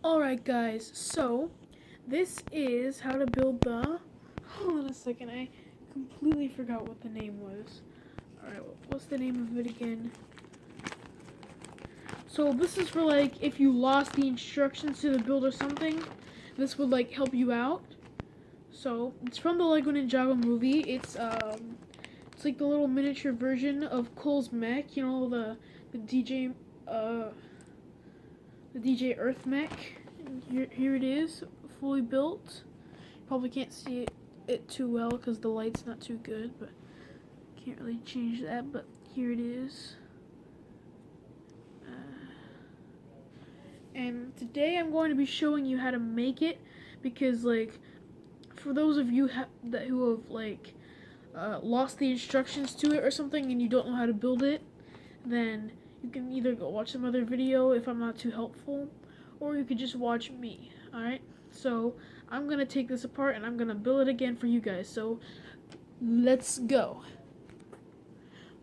Alright guys, so this is how to build the, hold on a second, I completely forgot what the name was. Alright, what's the name of it again? So this is for like if you lost the instructions to the build or something, this would like help you out. So it's from the Lego Ninjago movie. It's like the little miniature version of Cole's mech, you know, the DJ the DJ Earth mech. Here it is, fully built. Probably can't see it too well because the light's not too good, but can't really change that. But here it is. And today I'm going to be showing you how to make it, because like for those of you who have like lost the instructions to it or something and you don't know how to build it, then you can either go watch some other video if I'm not too helpful, or you could just watch me. Alright, so I'm gonna take this apart and I'm gonna build it again for you guys, so let's go.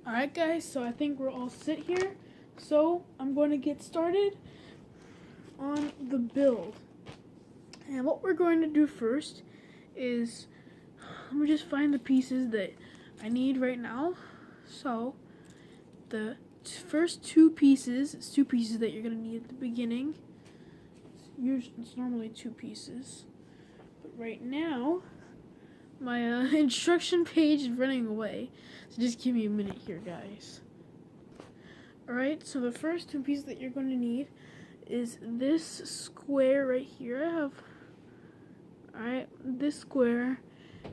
Alright guys, so I think we're all set here, so I'm going to get started on the build. And what we're going to do first is, let me just find the pieces that I need right now. So the first two pieces, it's two pieces that you're going to need at the beginning. It's normally two pieces, but right now my instruction page is running away, so just give me a minute here, guys. Alright, so the first two pieces that you're going to need is this square right here. I have, alright, this square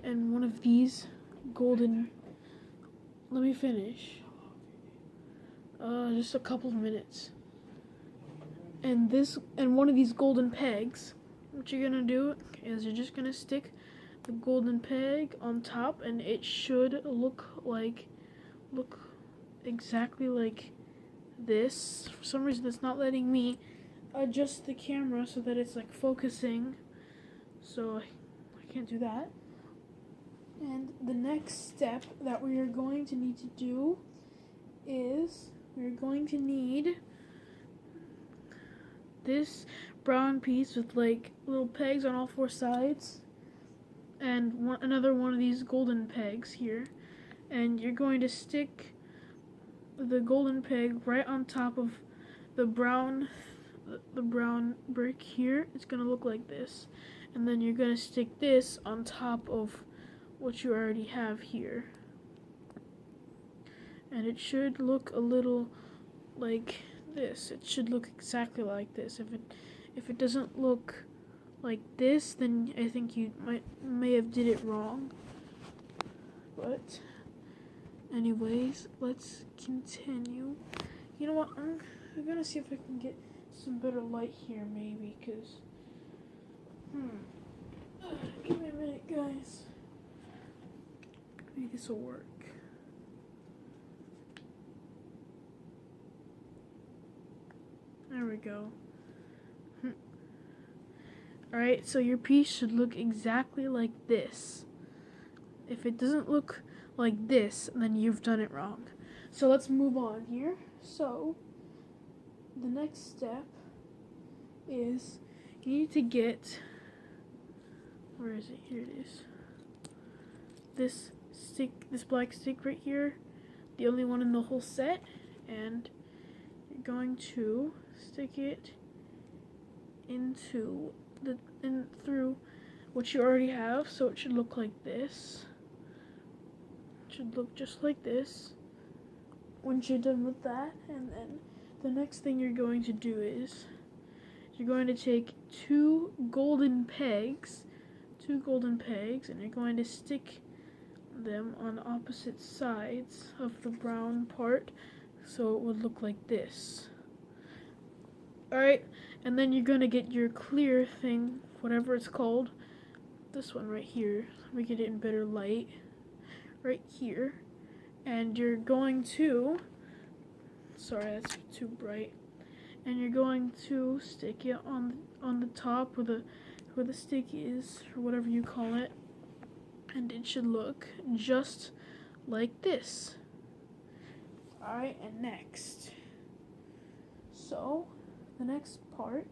and one of these golden, let me finish, just a couple of minutes, and one of these golden pegs. What you're gonna do is you're just gonna stick the golden peg on top, and it should look exactly like this. For some reason it's not letting me adjust the camera so that it's like focusing, so I can't do that. And the next step that we are going to need to do is we're going to need this brown piece with like little pegs on all four sides, and another one of these golden pegs here, and you're going to stick the golden peg right on top of the brown brick here. It's gonna look like this, and then you're gonna stick this on top of what you already have here, and it should look a little like this. It should look exactly like this. If it doesn't look like this, then I think you may have did it wrong. But anyways, let's continue. You know what? I'm gonna see if I can get some better light here, maybe, because give me a minute, guys. Maybe this will work. There we go. Alright, so your piece should look exactly like this. If it doesn't look like this, then you've done it wrong. So let's move on here. So the next step is you need to get, where is it? Here it is. This black stick right here, the only one in the whole set, and you're going to stick it through what you already have, so it should look like this. It should look just like this once you're done with that. And then the next thing you're going to do is you're going to take two golden pegs, and you're going to stick them on opposite sides of the brown part, so it would look like this. Alright, and then you're gonna get your clear thing, whatever it's called, this one right here. Let me get it in better light, right here, and you're going to, sorry, that's too bright, and you're going to stick it on the top where the stick is, or whatever you call it, and it should look just like this. Alright, and next, so the next part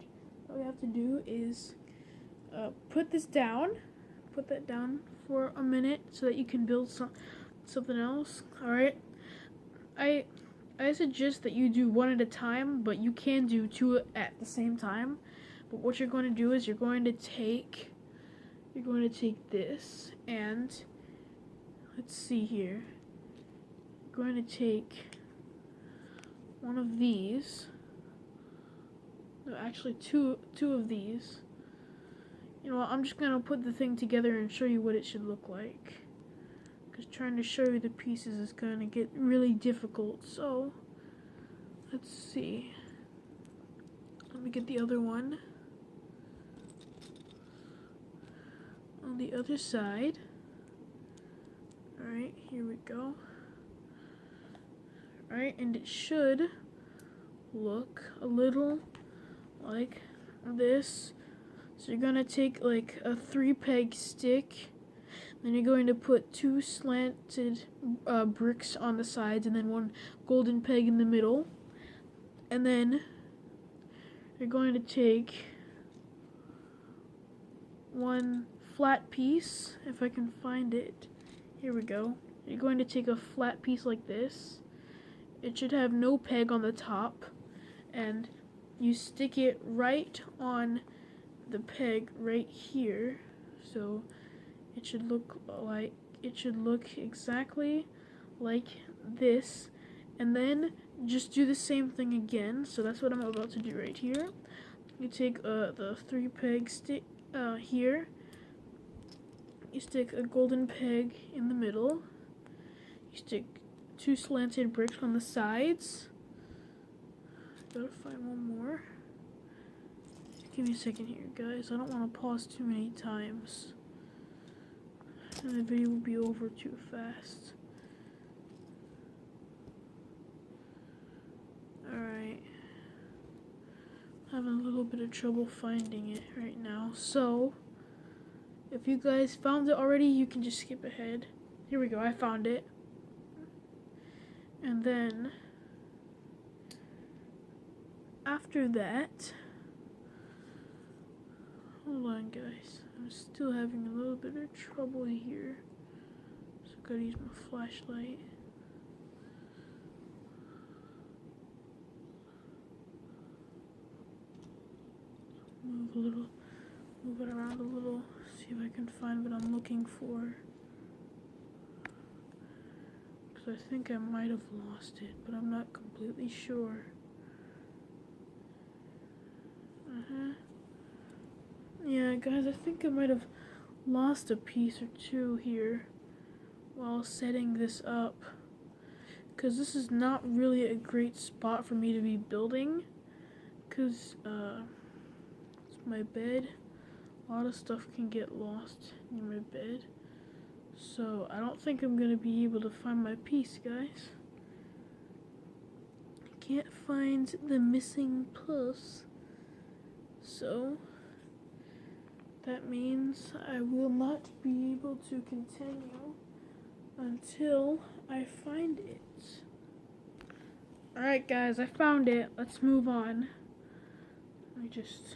All we have to do is put that down for a minute so that you can build something else. All right. I suggest that you do one at a time, but you can do two at the same time. But what you're going to do is you're going to take this, and let's see here. You're going to take one of these. No, actually two of these. You know what, I'm just going to put the thing together and show you what it should look like. Because trying to show you the pieces is going to get really difficult. So, let's see. Let me get the other one. On the other side. Alright, here we go. Alright, and it should look a little like this. So you're gonna take like a 3-peg stick, then you're going to put 2 slanted bricks on the sides, and then 1 golden peg in the middle. And then you're going to take 1 flat piece, if I can find it. Here we go. You're going to take a flat piece like this. It should have no peg on the top, and you stick it right on the peg right here. So it should look exactly like this, and then just do the same thing again. So that's what I'm about to do right here. You take the 3-peg stick here. You stick a golden peg in the middle. You stick 2 slanted bricks on the sides. Gotta find one more. Give me a second here, guys. I don't want to pause too many times, and the video will be over too fast. Alright. I'm having a little bit of trouble finding it right now. So, if you guys found it already, you can just skip ahead. Here we go, I found it. And then, after that, hold on guys, I'm still having a little bit of trouble here. So I gotta use my flashlight. Move it around a little, see if I can find what I'm looking for. Because I think I might have lost it, but I'm not completely sure. Yeah, guys, I think I might have lost a piece or two here while setting this up. Because this is not really a great spot for me to be building. Because, it's my bed. A lot of stuff can get lost in my bed. So, I don't think I'm going to be able to find my piece, guys. I can't find the missing plus. So, that means I will not be able to continue until I find it. Alright guys, I found it. Let's move on. Let me just...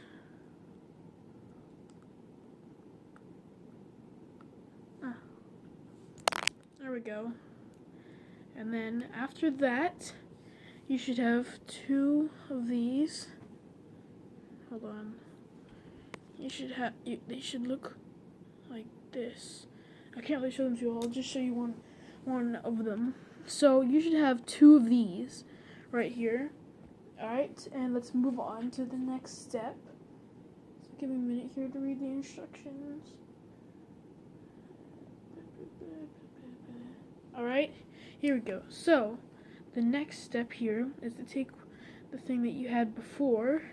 There we go. And then after that, you should have 2 of these. Hold on. You should have, they should look like this. I can't really show them to you all. I'll just show you one of them. So you should have 2 of these right here. Alright, and let's move on to the next step. So give me a minute here to read the instructions. Alright, here we go. So, the next step here is to take the thing that you had before,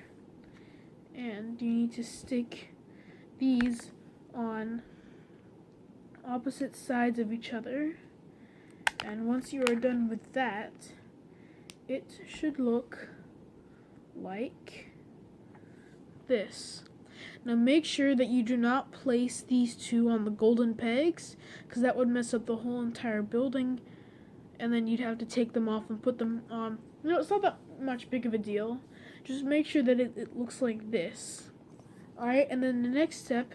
and you need to stick these on opposite sides of each other. And once you are done with that, it should look like this. Now make sure that you do not place these 2 on the golden pegs, because that would mess up the whole entire building, and then you'd have to take them off and put them on. You know, it's not that much big of a deal. Just make sure that it looks like this. Alright, and then the next step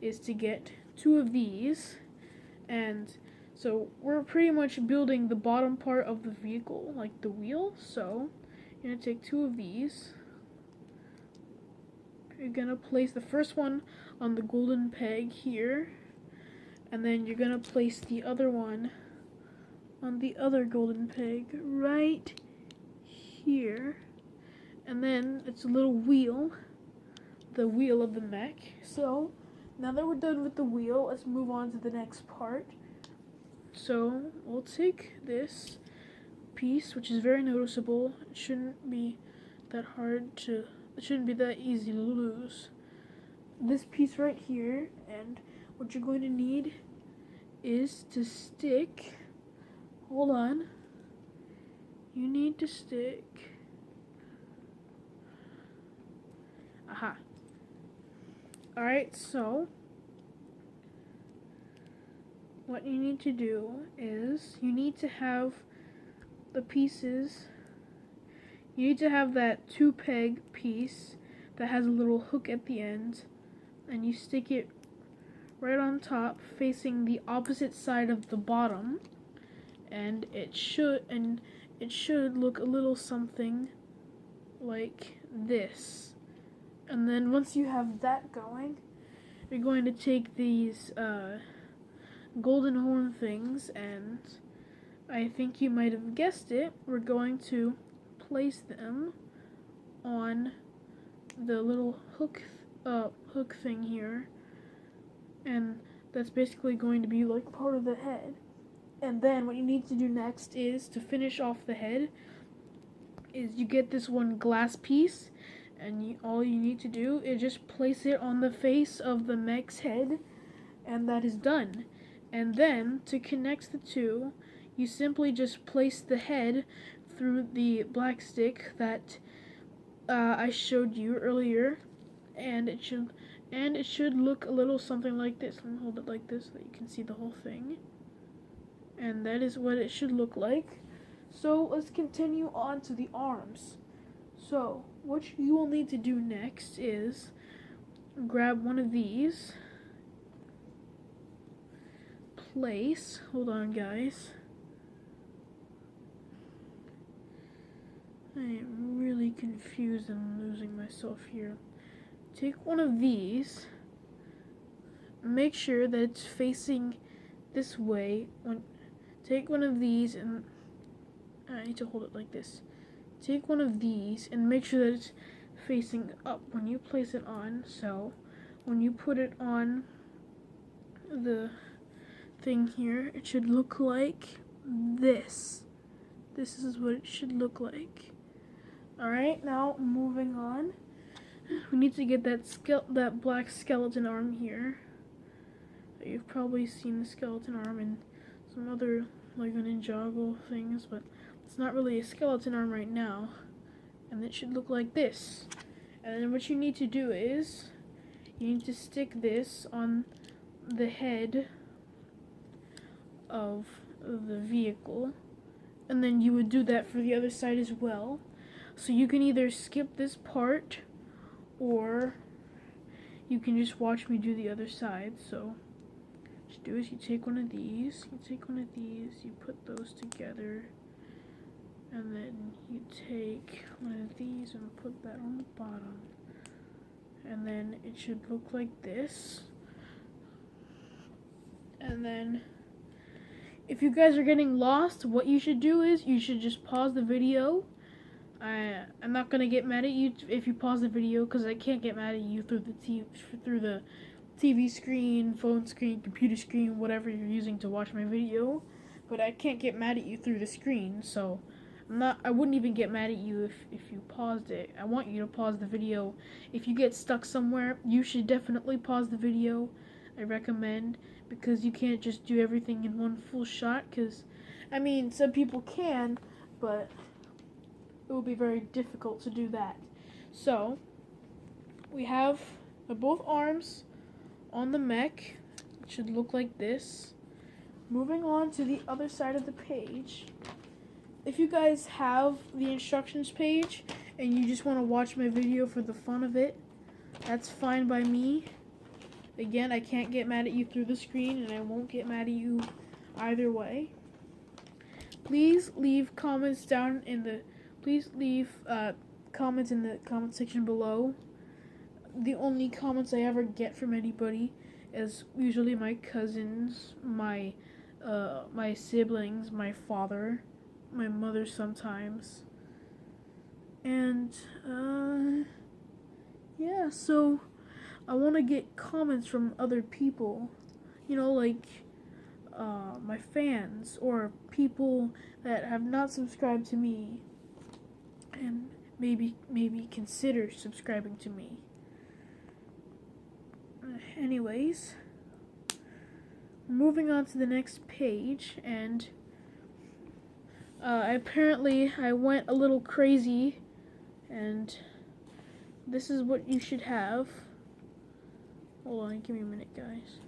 is to get 2 of these. And so we're pretty much building the bottom part of the vehicle, like the wheel. So you're going to take 2 of these. You're going to place the first one on the golden peg here. And then you're going to place the other one on the other golden peg right here. And then it's a little wheel, the wheel of the mech. So now that we're done with the wheel, let's move on to the next part. So we'll take this piece, which is very noticeable. It shouldn't be that it shouldn't be that easy to lose. This piece right here, and what you're going to need is to stick, hold on, you need to stick, aha. Alright, so what you need to do is you need to have the pieces, you need to have that 2 peg piece that has a little hook at the end, and you stick it right on top facing the opposite side of the bottom, and it should look a little something like this. And then once you have that going, you're going to take these golden horn things, and I think you might have guessed it, we're going to place them on the little hook thing here, and that's basically going to be like part of the head. And then what you need to do next is, to finish off the head, is you get this one glass piece, and all you need to do is just place it on the face of the mech's head, and that is done. And then to connect the two, you simply just place the head through the black stick that I showed you earlier, and it should look a little something like this. Let me hold it like this so that you can see the whole thing. And that is what it should look like. So let's continue on to the arms. So what you will need to do next is grab one of these, place, hold on guys, I am really confused and losing myself here. Take one of these, make sure that it's facing this way. Take one of these, and I need to hold it like this. Take one of these and make sure that it's facing up when you place it on. So when you put it on the thing here, it should look like this. This is what it should look like. Alright, now moving on. We need to get that black skeleton arm here. You've probably seen the skeleton arm in some other Lego Ninjago things, but it's not really a skeleton arm right now. And it should look like this. And then what you need to do is, you need to stick this on the head of the vehicle. And then you would do that for the other side as well. So you can either skip this part, or you can just watch me do the other side. So what you do is you take one of these, you put those together, and then you take one of these and put that on the bottom, and then it should look like this. And then if you guys are getting lost, what you should do is you should just pause the video. I'm not gonna get mad at you if you pause the video, because I can't get mad at you through the TV screen, phone screen, computer screen, whatever you're using to watch my video. But I can't get mad at you through the screen, so I wouldn't even get mad at you if you paused it. I want you to pause the video. If you get stuck somewhere, you should definitely pause the video. I recommend, because you can't just do everything in one full shot, because, I mean, some people can, but it will be very difficult to do that. So we have both arms on the mech. It should look like this. Moving on to the other side of the page. If you guys have the instructions page and you just want to watch my video for the fun of it, That's fine by me. Again, I can't get mad at you through the screen, and I won't get mad at you either way. Please leave comments down in the comments in the comment section below. The only comments I ever get from anybody is usually my cousins, my siblings, my father, my mother sometimes. And yeah, so I want to get comments from other people, like my fans or people that have not subscribed to me and maybe consider subscribing to me. Anyways, moving on to the next page, and apparently I went a little crazy, and this is what you should have. Hold on, give me a minute, guys.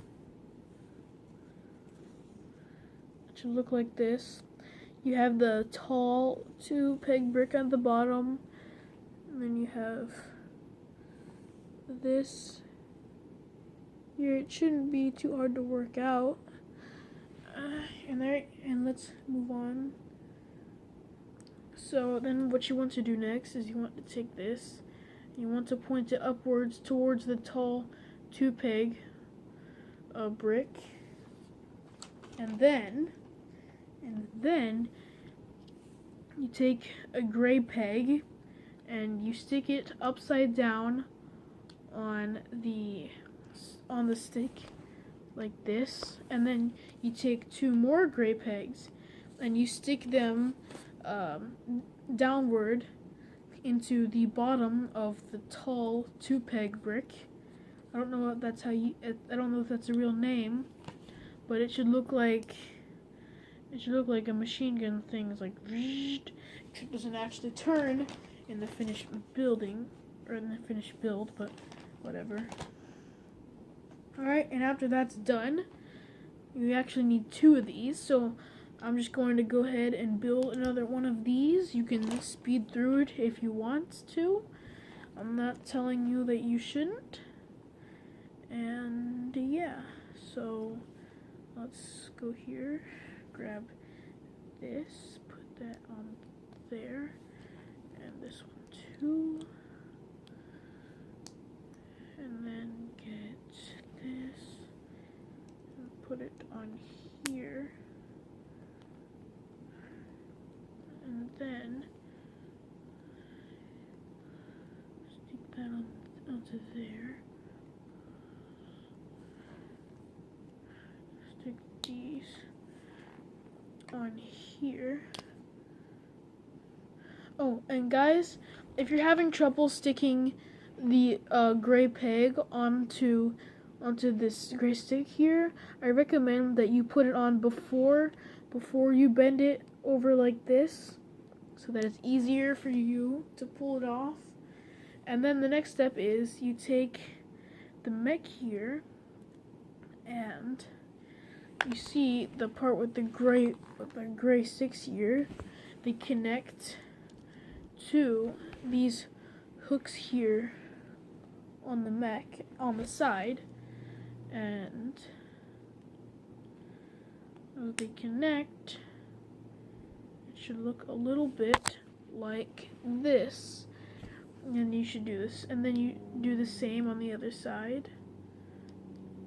It should look like this. You have the tall 2-peg brick at the bottom, and then you have this here. It shouldn't be too hard to work out. And let's move on. So then what you want to do next is you want to take this, you want to point it upwards towards the tall 2-peg brick, and then you take a gray peg and you stick it upside down on the stick like this, and then you take 2 more gray pegs and you stick them downward into the bottom of the tall 2-peg brick. I don't know if that's a real name, but it should look like a machine gun thing. It's like it doesn't actually turn in the finished building or in the finished build, but whatever. Alright, and after that's done, you actually need 2 of these, so I'm just going to go ahead and build another one of these. You can speed through it if you want to. I'm not telling you that you shouldn't. And yeah, so let's go here, grab this, put that on there, and this one too. And then get this and put it on here, and then stick that onto there. Stick these on here. Oh, and guys, if you're having trouble sticking the gray peg onto this gray stick here, I recommend that you put it on before you bend it over like this, so that it's easier for you to pull it off. And then the next step is you take the mech here, and you see the part with the gray sticks here. They connect to these hooks here on the mech on the side, and as they connect, it should look a little bit like this. And you should do this, and then you do the same on the other side.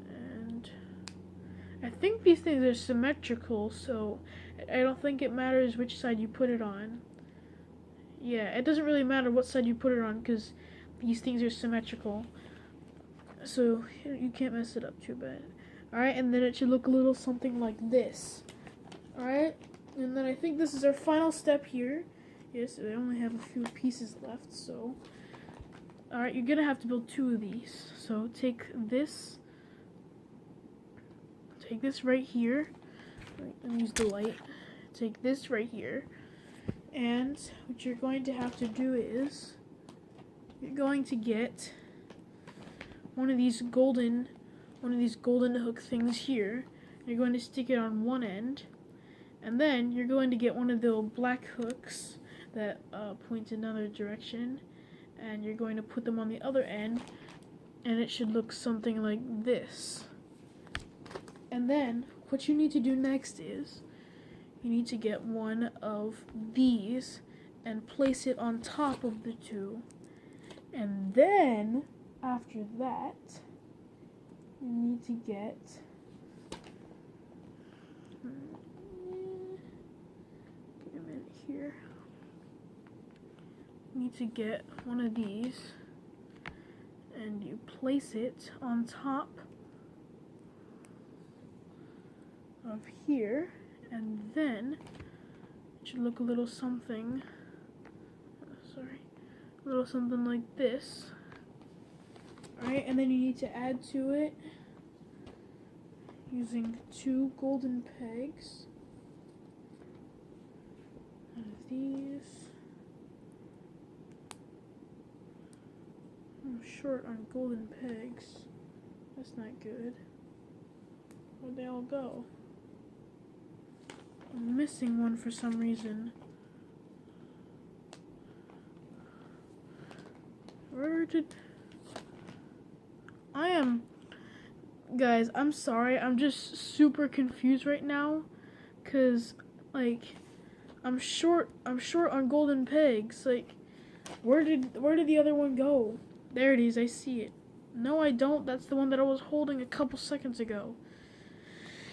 And I think these things are symmetrical, so I don't think it matters which side you put it on. Yeah, it doesn't really matter what side you put it on because these things are symmetrical, so you can't mess it up too bad. Alright, and then it should look a little something like this. Alright, and then I think this is our final step here. Yes, I only have a few pieces left, so alright, you're gonna have to build 2 of these. So take this right here. Let me use the light. Take this right here, and what you're going to have to do is you're going to get one of these golden hook things here. You're going to stick it on one end, and then you're going to get one of the black hooks that point in another direction, and you're going to put them on the other end and it should look something like this. And then what you need to do next is you need to get one of these and place it on top of the two. And then after that, you need to get give me a minute here. You need to get one of these and you place it on top of here, and then it should look a little something a little something like this. Alright, and then you need to add to it using 2 golden pegs. One of these. I'm short on golden pegs. That's not good. Where'd they all go? I'm missing one for some reason. Where did... Guys, I'm sorry. I'm just super confused right now. Cause, like, I'm short on golden pegs. Like, where did the other one go? There it is. I see it. No, I don't. That's the one that I was holding a couple seconds ago.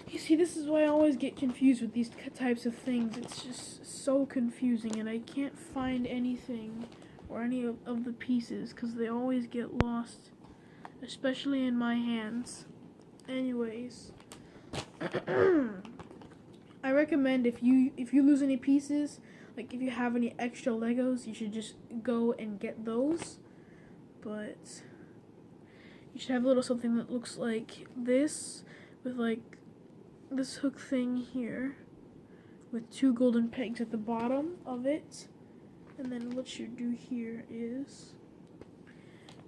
You see, this is why I always get confused with these types of things. It's just so confusing, and I can't find anything or any of the pieces because they always get lost, especially in my hands. Anyways, I recommend if you lose any pieces, like if you have any extra Legos, you should just go and get those. But you should have a little something that looks like this, with like this hook thing here with 2 golden pegs at the bottom of it. And then what you do here is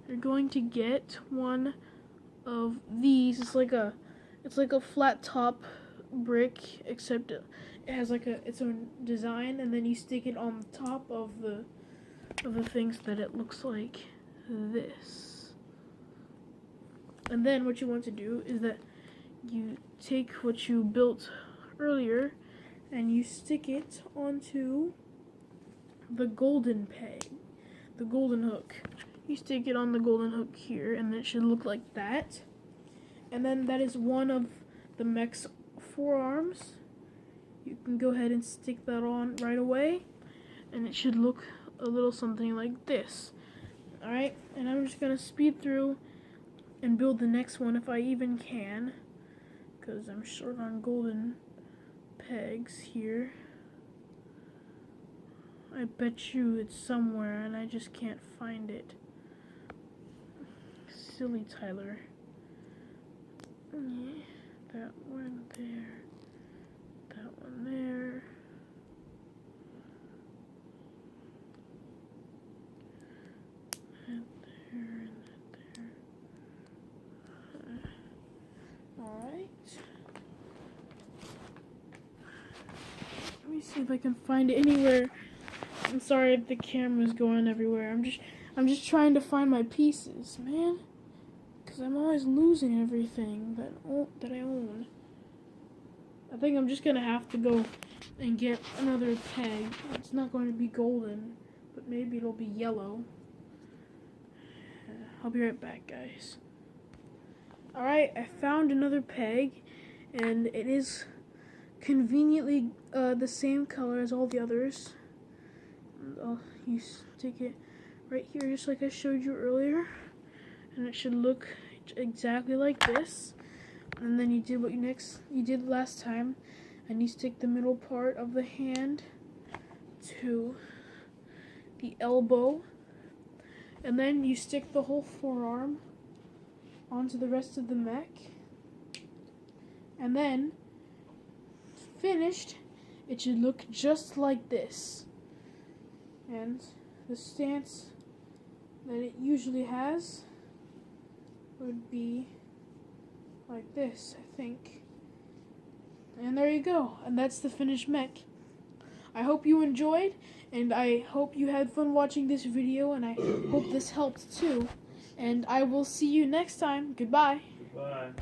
you're going to get one of these. It's like a flat top brick, except it has like its own design, and then you stick it on the top of the things that it looks like this. And then what you want to do is that you take what you built earlier and you stick it onto the golden peg, the golden hook. You stick it on the golden hook here, and it should look like that. And then that is one of the mech's forearms. You can go ahead and stick that on right away, and it should look a little something like this. Alright, and I'm just gonna speed through and build the next one if I even can, because I'm short on golden pegs here. I bet you it's somewhere and I just can't find it. Silly Tyler. Yeah, that one there. That one there. That there and that there. Alright. Let me see if I can find it anywhere. I'm sorry if the camera's going everywhere. I'm just trying to find my pieces, man. Because I'm always losing everything that I own. I think I'm just going to have to go and get another peg. It's not going to be golden, but maybe it'll be yellow. I'll be right back, guys. Alright, I found another peg, and it is conveniently the same color as all the others. You stick it right here just like I showed you earlier, and it should look exactly like this. And then you did what you did last time, and you stick the middle part of the hand to the elbow, and then you stick the whole forearm onto the rest of the mech, and then finished, it should look just like this. And the stance that it usually has would be like this, I think. And there you go. And that's the finished mech. I hope you enjoyed, and I hope you had fun watching this video, and I hope this helped too. And I will see you next time. Goodbye. Goodbye.